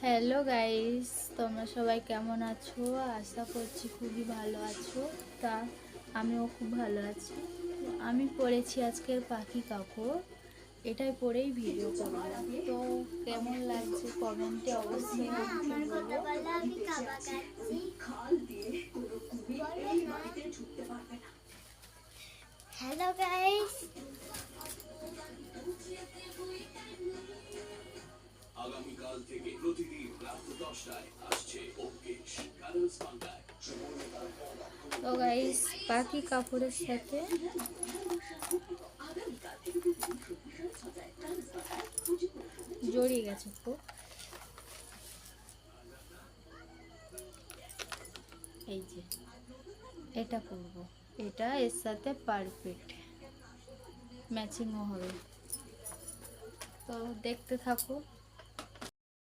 Hello guys, তোমরা সবাই কেমন আছো? আশা করছি খুবই ভালো আছো। তা আমিও খুব ভালো আছি। আমি পরেছি আজকের পাখি কাপড়, এটাই পরেই ভিডিও করব। তো কেমন লাগছে কমেন্টে অবশ্যই আমাকে বলো। হ্যালো গাইস, আগামীকাল থেকে প্রতিদিন রাত 10টায় আসছে অঙ্কেশ কালার্স বাংলায়। তো গাইস, পাখি কাপড়ের সাথে জড়িয়ে গেছে খুব। এই যে এটা করব, এটা এর সাথে পারফেক্ট ম্যাচিংও হবে। তো দেখতে থাকো।